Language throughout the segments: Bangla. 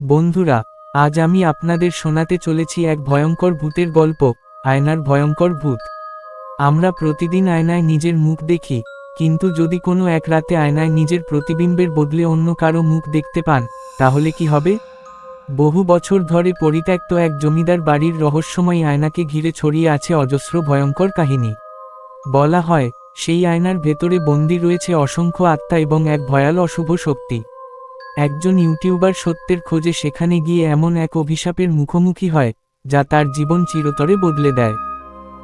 বন্ধুরা, আজ আমি আপনাদের শোনাতে চলেছি এক ভয়ঙ্কর ভূতের গল্প, আয়নার ভয়ঙ্কর ভূত। আমরা প্রতিদিন আয়নায় নিজের মুখ দেখি, কিন্তু যদি কোনো এক রাতে আয়নায় নিজের প্রতিবিম্বের বদলে অন্য কারো মুখ দেখতে পান, তাহলে কি হবে? বহু বছর ধরে পরিত্যক্ত এক জমিদার বাড়ির রহস্যময় আয়নাকে ঘিরে ছড়িয়ে আছে অজস্র ভয়ঙ্কর কাহিনী। বলা হয়, সেই আয়নার ভেতরে বন্দী রয়েছে অসংখ্য আত্মা এবং এক ভয়াল অশুভ শক্তি। একজন ইউটিউবার সত্যের খোঁজে সেখানে গিয়ে এমন এক অভিশাপের মুখোমুখি হয়, যা তার জীবন চিরতরে বদলে দেয়।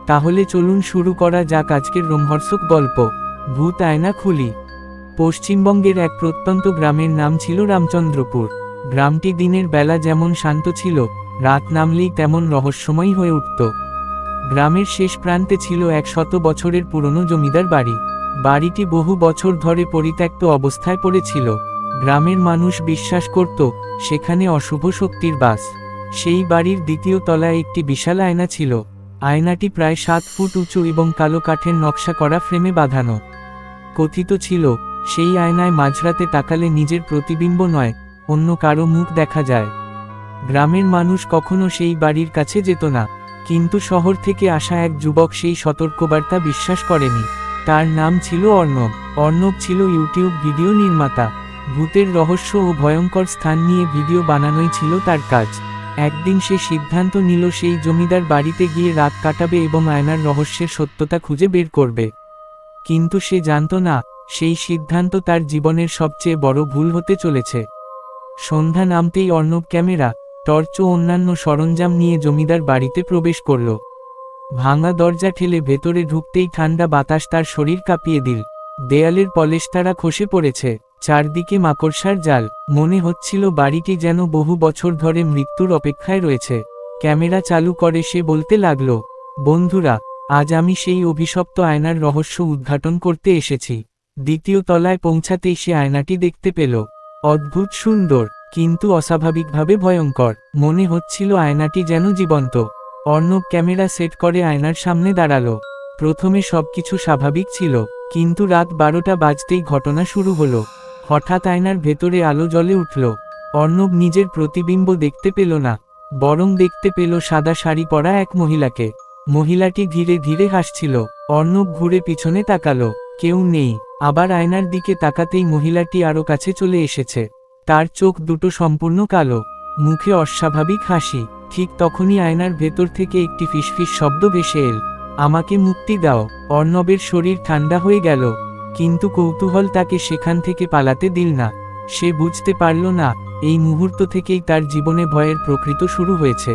তাহলে চলুন শুরু করা যাক আজকের রোমহর্ষক গল্প, ভূত আয়না খুলি। পশ্চিমবঙ্গের এক প্রত্যন্ত গ্রামের নাম ছিল রামচন্দ্রপুর। গ্রামটি দিনের বেলা যেমন শান্ত ছিল, রাত নামলেই তেমন রহস্যময় হয়ে উঠত। গ্রামের শেষ প্রান্তে ছিল 100 বছরের পুরনো জমিদার বাড়ি। বাড়িটি বহু বছর ধরে পরিত্যক্ত অবস্থায় পড়েছিল। গ্রামের মানুষ বিশ্বাস করত, সেখানে অশুভ শক্তির বাস। সেই বাড়ির দ্বিতীয় তলায় একটি বিশাল আয়না ছিল। আয়নাটি প্রায় 7 ফুট উঁচু এবং কালো কাঠের নকশা করা ফ্রেমে বাঁধানো। কথিত ছিল, সেই আয়নায় মাঝরাতে তাকালে নিজের প্রতিবিম্ব নয়, অন্য কারো মুখ দেখা যায়। গ্রামের মানুষ কখনো সেই বাড়ির কাছে যেত না, কিন্তু শহর থেকে আসা এক যুবক সেই সতর্কবার্তা বিশ্বাস করেনি। তার নাম ছিল অর্ণব। অর্ণব ছিল ইউটিউব ভিডিও নির্মাতা। ভূতের রহস্য ও ভয়ঙ্কর স্থান নিয়ে ভিডিও বানানোই ছিল তার কাজ। একদিন সে সিদ্ধান্ত নিল সেই জমিদার বাড়িতে গিয়ে রাত কাটাবে এবং আয়নার রহস্যের সত্যতা খুঁজে বের করবে। কিন্তু সে জানত না, সেই সিদ্ধান্ত তার জীবনের সবচেয়ে বড় ভুল হতে চলেছে। সন্ধ্যা নামতেই অর্ণব ক্যামেরা, টর্চ ও অন্যান্য সরঞ্জাম নিয়ে জমিদার বাড়িতে প্রবেশ করল। ভাঙা দরজা ঠেলে ভেতরে ঢুকতেই ঠান্ডা বাতাস তার শরীর কাঁপিয়ে দিল। দেয়ালের পলেস্তারা খসে পড়েছে, চারদিকে মাকড়সার জাল। মনে হচ্ছিল বাড়িটি যেন বহু বছর ধরে মৃত্যুর অপেক্ষায় রয়েছে। ক্যামেরা চালু করে সে বলতে লাগল, বন্ধুরা, আজ আমি সেই অভিশপ্ত আয়নার রহস্য উদ্ঘাটন করতে এসেছি। দ্বিতীয় তলায় পৌঁছাতেই সে আয়নাটি দেখতে পেল। অদ্ভুত সুন্দর, কিন্তু অস্বাভাবিকভাবে ভয়ঙ্কর। মনে হচ্ছিল আয়নাটি যেন জীবন্ত। অর্ণব ক্যামেরা সেট করে আয়নার সামনে দাঁড়ালো। প্রথমে সবকিছু স্বাভাবিক ছিল, কিন্তু রাত 12টা বাজতেই ঘটনা শুরু হলো। হঠাৎ আয়নার ভেতরে আলো জ্বলে উঠল। অর্ণব নিজের প্রতিবিম্ব দেখতে পেল না, বরং দেখতে পেল সাদা শাড়ি পরা এক মহিলাকে। মহিলাটি ধীরে ধীরে হাসছিল। অর্ণব ঘুরে পিছনে তাকালো, কেউ নেই। আবার আয়নার দিকে তাকাতেই মহিলাটি আরও কাছে চলে এসেছে। তার চোখ দুটো সম্পূর্ণ কালো, মুখে অস্বাভাবিক হাসি। ঠিক তখনই আয়নার ভেতর থেকে একটি ফিসফিস শব্দ ভেসে এল, আমাকে মুক্তি দাও। অর্ণবের শরীর ঠান্ডা হয়ে গেল, কিন্তু কৌতূহল তাকে সেখান থেকে পালাতে দিল না। সে বুঝতে পারল না, এই মুহূর্ত থেকেই তার জীবনে ভয়ের প্রকৃত শুরু হয়েছে।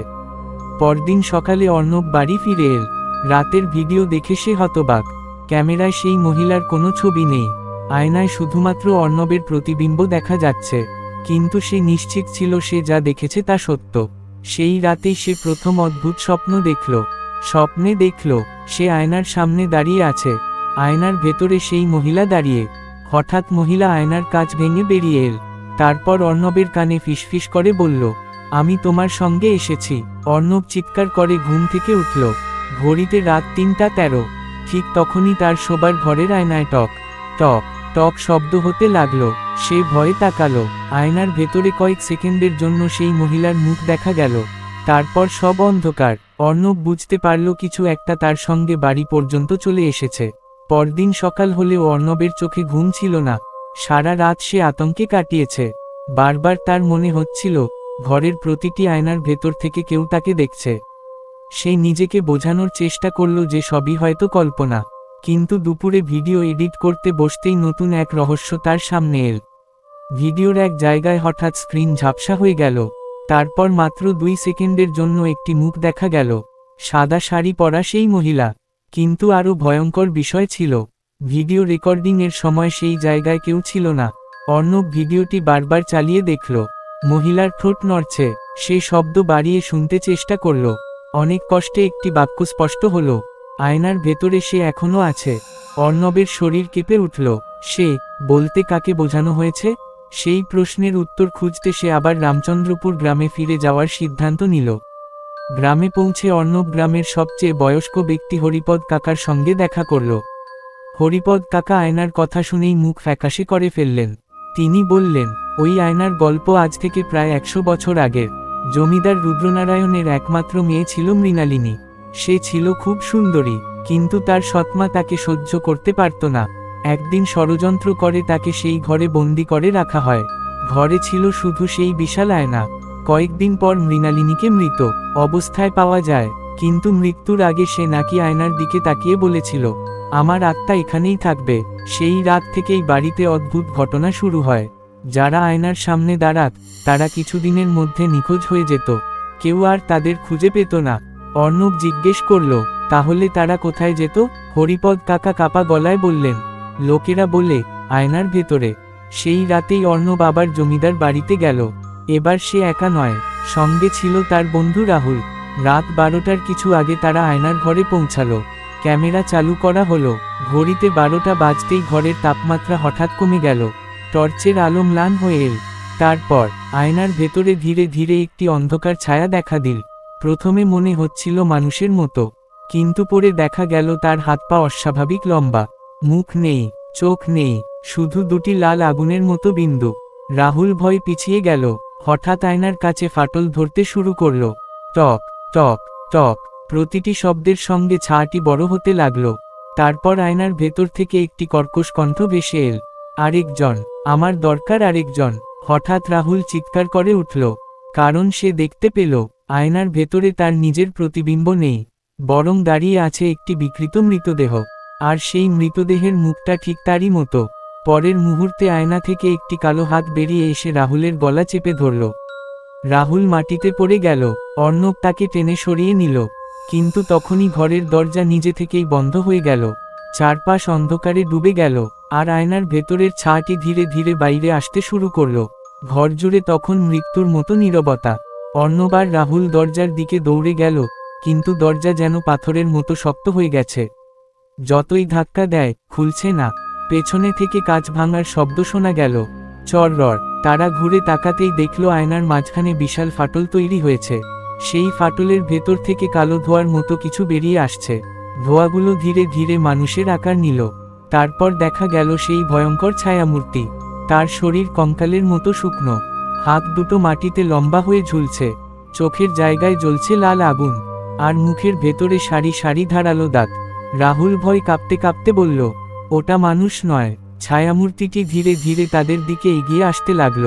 পরদিন সকালে অর্ণব বাড়ি ফিরে এল। রাতের ভিডিও দেখে সে হতবাক। ক্যামেরায় সেই মহিলার কোনো ছবি নেই, আয়নায় শুধুমাত্র অর্ণবের প্রতিবিম্ব দেখা যাচ্ছে। কিন্তু সে নিশ্চিত ছিল সে যা দেখেছে তা সত্য। সেই রাতেই সে প্রথম অদ্ভুত স্বপ্ন দেখল। স্বপ্নে দেখল, সে আয়নার সামনে দাঁড়িয়ে আছে। আয়নার ভেতরে সেই মহিলা দাঁড়িয়ে। হঠাৎ মহিলা আয়নার কাঁচ ভেঙে বেরিয়ে এল। তারপর অর্ণবের কানে ফিসফিস করে বলল, আমি তোমার সঙ্গে এসেছি। অর্ণব চিৎকার করে ঘুম থেকে উঠল। ঘড়িতে রাত 3:13। ঠিক তখনই তার শোবার ঘরের আয়নায় টক টক টক শব্দ হতে লাগলো। সে ভয়ে তাকালো। আয়নার ভেতরে কয়েক সেকেন্ডের জন্য সেই মহিলার মুখ দেখা গেল। তারপর সব অন্ধকার। অর্ণব বুঝতে পারল কিছু একটা তার সঙ্গে বাড়ি পর্যন্ত চলে এসেছে। পরদিন সকাল হলেও অর্ণবের চোখে ঘুম ছিল না। সারা রাত সে আতঙ্কে কাটিয়েছে। বারবার তার মনে হচ্ছিল, ঘরের প্রতিটি আয়নার ভেতর থেকে কেউ তাকে দেখছে। সে নিজেকে বোঝানোর চেষ্টা করল যে সবই হয়তো কল্পনা। কিন্তু দুপুরে ভিডিও এডিট করতে বসতেই নতুন এক রহস্য তার সামনে এল। ভিডিওর এক জায়গায় হঠাৎ স্ক্রিন ঝাপসা হয়ে গেল। তারপর মাত্র 2 সেকেন্ডের জন্য একটি মুখ দেখা গেল, সাদা শাড়ি পরা সেই মহিলা। কিন্তু আরও ভয়ঙ্কর বিষয় ছিল, ভিডিও রেকর্ডিং এর সময় সেই জায়গায় কেউ ছিল না। অর্ণব ভিডিওটি বারবার চালিয়ে দেখল, মহিলার ঠোঁট নড়ছে। সে শব্দ বাড়িয়ে শুনতে চেষ্টা করল। অনেক কষ্টে একটি বাক্য স্পষ্ট হলো, আয়নার ভেতরে সে এখনও আছে। অর্ণবের শরীর কেঁপে উঠল। সে বলতে কাকে বোঝানো হয়েছে? সেই প্রশ্নের উত্তর খুঁজতে সে আবার রামচন্দ্রপুর গ্রামে ফিরে যাওয়ার সিদ্ধান্ত নিল। গ্রামে পৌঁছে অর্ণব গ্রামের সবচেয়ে বয়স্ক ব্যক্তি হরিপদ কাকার সঙ্গে দেখা করল। হরিপদ কাকা আয়নার কথা শুনেই মুখ ফ্যাকাশে করে ফেললেন। তিনি বললেন, ওই আয়নার গল্প আজ থেকে প্রায় 100 বছর আগের। জমিদার রুদ্রনারায়ণের একমাত্র মেয়ে ছিল মৃণালিনী। সে ছিল খুব সুন্দরী, কিন্তু তার সৎমা তাকে সহ্য করতে পারত না। একদিন ষড়যন্ত্র করে তাকে সেই ঘরে বন্দি করে রাখা হয়। ঘরে ছিল শুধু সেই বিশাল আয়না। কয়েকদিন পর মৃণালিনীকে মৃত অবস্থায় পাওয়া যায়, কিন্তু মৃত্যুর আগে সে নাকি আয়নার দিকে তাকিয়ে বলেছিল, আমার আত্মা এখানেই থাকবে। সেই রাত থেকেই বাড়িতে অদ্ভুত ঘটনা শুরু হয়। যারা আয়নার সামনে দাঁড়াত, তারা কিছুদিনের মধ্যে নিখোঁজ হয়ে যেত। কেউ আর তাদের খুঁজে পেত না। অর্ণব জিজ্ঞেস করল, তাহলে তারা কোথায় যেত? হরিপদ কাকা কাপা গলায় বললেন, লোকেরা বলে আয়নার ভেতরে। সেই রাতেই অর্ণব আবার জমিদার বাড়িতে গেল। এবার সে একা নয়, সঙ্গে ছিল তার বন্ধু রাহুল। রাত 12টার কিছু আগে তারা আয়নার ঘরে পৌঁছালো। ক্যামেরা চালু করা হলো। ঘড়িতে 12টা বাজতেই ঘরের তাপমাত্রা হঠাৎ কমে গেল। টর্চের আলো ম্লান হয়ে এল। তারপর আয়নার ভেতরে ধীরে ধীরে একটি অন্ধকার ছায়া দেখা দিল। প্রথমে মনে হচ্ছিল মানুষের মতো, কিন্তু পরে দেখা গেল তার হাত পা অস্বাভাবিক লম্বা। মুখ নেই, চোখ নেই, শুধু দুটি লাল আগুনের মতো বিন্দু। রাহুল ভয় পিছিয়ে গেল। হঠাৎ আয়নার কাছে ফাটল ধরতে শুরু করল। টক টক টক, প্রতিটি শব্দের সঙ্গে ছায়াটি বড় হতে লাগল। তারপর আয়নার ভেতর থেকে একটি কর্কশ কণ্ঠ ভেসে এল, আরেকজন, আমার দরকার আরেকজন। হঠাৎ রাহুল চিৎকার করে উঠল, কারণ সে দেখতে পেল আয়নার ভেতরে তার নিজের প্রতিবিম্ব নেই, বরং দাঁড়িয়ে আছে একটি বিকৃত মৃতদেহ। আর সেই মৃতদেহের মুখটা ঠিক তারই মতো। পরের মুহূর্তে আয়না থেকে একটি কালো হাত বেরিয়ে এসে রাহুলের গলা চেপে ধরল। রাহুল মাটিতে পড়ে গেল। অর্ণব তাকে টেনে সরিয়ে নিল, কিন্তু তখনই ঘরের দরজা নিজে থেকেই বন্ধ হয়ে গেল। চারপাশ অন্ধকারে ডুবে গেল, আর আয়নার ভেতরের ছায়াটি ধীরে ধীরে বাইরে আসতে শুরু করল। ঘর জুড়ে তখন মৃত্যুর মতো নীরবতা। অর্ণব আর রাহুল দরজার দিকে দৌড়ে গেল, কিন্তু দরজা যেন পাথরের মতো শক্ত হয়ে গেছে। যতই ধাক্কা দেয়, খুলছে না। পেছনে থেকে কাঁচ ভাঙার শব্দ শোনা গেল। চরর। তারা ঘুরে তাকাতেই দেখল আয়নার মাঝখানে বিশাল ফাটল তৈরি হয়েছে। সেই ফাটলের ভেতর থেকে কালো ধোঁয়ার মতো কিছু বেরিয়ে আসছে। ধোঁয়াগুলো ধীরে ধীরে মানুষের আকার নিল। তারপর দেখা গেল সেই ভয়ঙ্কর ছায়ামূর্তি। তার শরীর কঙ্কালের মতো শুকনো, হাত দুটো মাটিতে লম্বা হয়ে ঝুলছে, চোখের জায়গায় জ্বলছে লাল আগুন, আর মুখের ভেতরে সারি সারি ধারালো দাঁত। রাহুল ভয় কাঁপতে কাঁপতে বলল, ওটা মানুষ নয়। ছায়ামূর্তিটি ধীরে ধীরে তাদের দিকে এগিয়ে আসতে লাগল।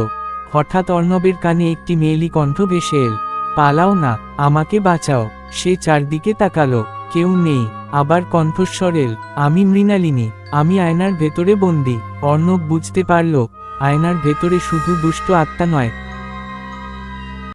হঠাৎ অর্ণবের কানে একটি মেয়েলি কণ্ঠ ভেসে এল, পালাও না, আমাকে বাঁচাও। সে চারদিকে তাকালো, কেউ নেই। আবার কণ্ঠস্বর এল, আমি মৃণালিনী, আমি আয়নার ভেতরে বন্দী। অর্ণব বুঝতে পারল, আয়নার ভেতরে শুধু দুষ্ট আত্মা নয়,